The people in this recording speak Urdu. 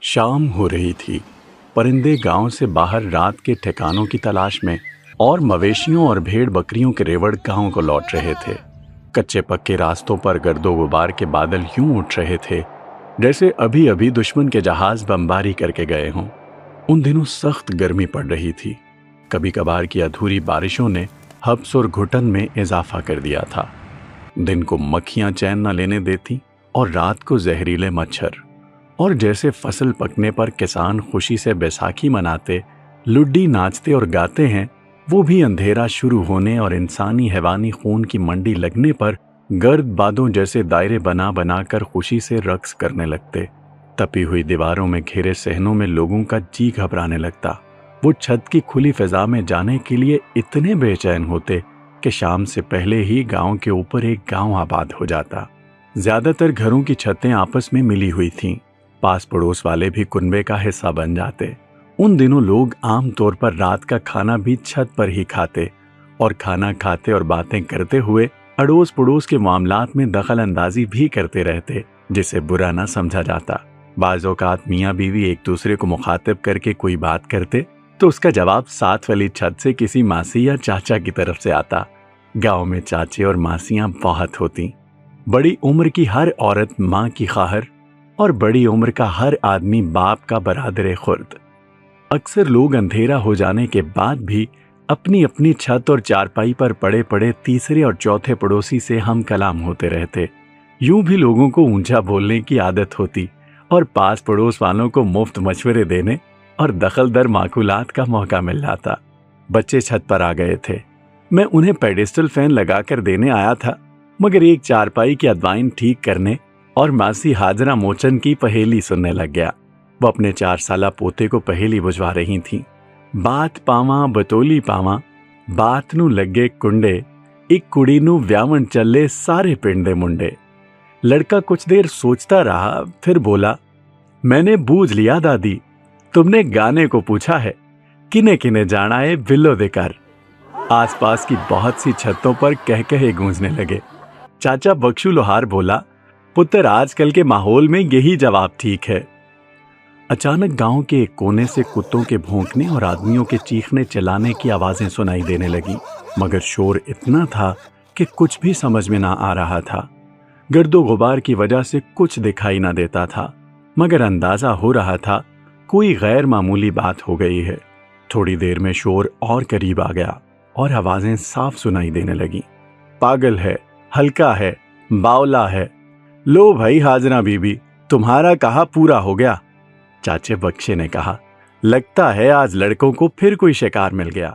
شام ہو رہی تھی۔ پرندے گاؤں سے باہر رات کے ٹھکانوں کی تلاش میں اور مویشیوں اور بھیڑ بکریوں کے ریوڑ گاؤں کو لوٹ رہے تھے۔ کچے پکے راستوں پر گرد و غبار کے بادل یوں اٹھ رہے تھے جیسے ابھی ابھی دشمن کے جہاز بمباری کر کے گئے ہوں۔ ان دنوں سخت گرمی پڑ رہی تھی۔ کبھی کبھار کی ادھوری بارشوں نے حبس اور گھٹن میں اضافہ کر دیا تھا۔ دن کو مکھیاں چین نہ لینے دیتی اور رات کو زہریلے مچھر، اور جیسے فصل پکنے پر کسان خوشی سے بیساکھی مناتے، لڈی ناچتے اور گاتے ہیں، وہ بھی اندھیرا شروع ہونے اور انسانی حیوانی خون کی منڈی لگنے پر گرد بادوں جیسے دائرے بنا بنا کر خوشی سے رقص کرنے لگتے۔ تپی ہوئی دیواروں میں گھیرے صحنوں میں لوگوں کا جی گھبرانے لگتا۔ وہ چھت کی کھلی فضا میں جانے کے لیے اتنے بے چین ہوتے کہ شام سے پہلے ہی گاؤں کے اوپر ایک گاؤں آباد ہو جاتا۔ زیادہ تر گھروں کی چھتیں آپس میں ملی ہوئی تھیں۔ پاس پڑوس والے بھی کنبے کا حصہ بن جاتے۔ ان دنوں لوگ عام طور پر رات کا کھانا بھی چھت پر ہی کھاتے، اور کھانا کھاتے اور باتیں کرتے ہوئے اڑوس پڑوس کے معاملات میں دخل اندازی بھی کرتے رہتے، جسے برا نہ سمجھا جاتا۔ بعض اوقات میاں بیوی ایک دوسرے کو مخاطب کر کے کوئی بات کرتے تو اس کا جواب ساتھ والی چھت سے کسی ماسی یا چاچا کی طرف سے آتا۔ گاؤں میں چاچے اور ماسیاں بہت ہوتی۔ بڑی عمر کی ہر عورت ماں کی خواہر، اور بڑی عمر کا ہر آدمی باپ کا برادر خرد۔ اکثر لوگ اندھیرا ہو جانے کے بعد بھی اپنی اپنی چھت اور چارپائی پر پڑے پڑے تیسرے اور چوتھے پڑوسی سے ہم کلام ہوتے رہتے۔ یوں بھی لوگوں کو اونچا بولنے کی عادت ہوتی اور پاس پڑوس والوں کو مفت مشورے دینے اور دخل در معقولات کا موقع مل جاتا۔ بچے چھت پر آ گئے تھے۔ میں انہیں پیڈسٹل فین لگا کر دینے آیا تھا، مگر ایک چارپائی کی ادوائن ٹھیک کرنے اور ماسی حاجرہ موچن کی پہیلی سننے لگ گیا۔ وہ اپنے 4 سالہ پوتے کو پہیلی بجھوا رہی تھیں۔ بات پاواں بتولی پاواں، بات نو لگے کنڈے، ایک کڑی نو ویاون چلے سارے پنڈ دے منڈے۔ لڑکا کچھ دیر سوچتا رہا، پھر بولا، میں نے بوجھ لیا دادی، تم نے گانے کو پوچھا ہے، کنے کنے جانا ہے بلو دے کر۔ آس پاس کی بہت سی چھتوں پر کہکہے گونجنے لگے۔ چاچا بخشو لوہار بولا، پتر آج کل کے ماحول میں یہی جواب ٹھیک ہے۔ اچانک گاؤں کے ایک کونے سے کتوں کے بھونکنے اور آدمیوں کے چیخنے چلانے کی آوازیں سنائی دینے لگی، مگر شور اتنا تھا کہ کچھ بھی سمجھ میں نہ آ رہا تھا۔ گرد و غبار کی وجہ سے کچھ دکھائی نہ دیتا تھا، مگر اندازہ ہو رہا تھا کوئی غیر معمولی بات ہو گئی ہے۔ تھوڑی دیر میں شور اور قریب آ گیا اور آوازیں صاف سنائی دینے لگیں۔ پاگل ہے، ہلکا ہے، باولا ہے، لو بھائی حاجرہ بی بی، تمہارا کہا پورا ہو گیا۔ چاچے بخشے نے کہا، لگتا ہے آج لڑکوں کو پھر کوئی شکار مل گیا۔